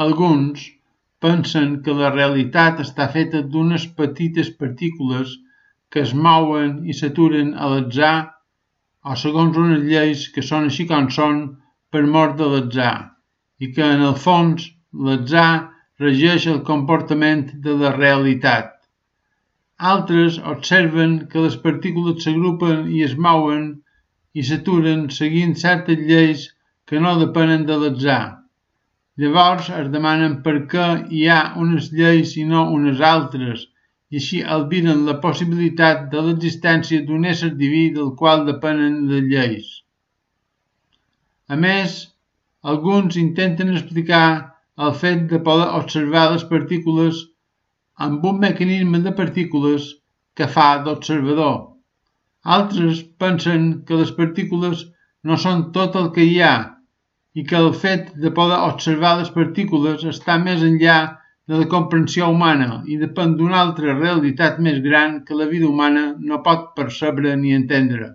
Alguns pensen que la realitat està feta d'unes petites partícules que es mouen i s'aturen a l'atzar o segons unes lleis que són així com són per mor de l'atzar i que en el fons l'atzar regeix el comportament de la realitat. Altres observen que les partícules s'agrupen i es mouen i s'aturen seguint certes lleis que no depenen de l'atzar. Llavors es demanen per què hi ha unes lleis i no unes altres i així albiren la possibilitat de l'existència d'un ésser diví del qual depenen les lleis. A més, alguns intenten explicar el fet de poder observar les partícules amb un mecanisme de partícules que fa d'observador. Altres pensen que les partícules no són tot el que hi ha i que el fet de poder observar les partícules està més enllà de la comprensió humana i depèn d'una altra realitat més gran que la vida humana no pot percebre ni entendre.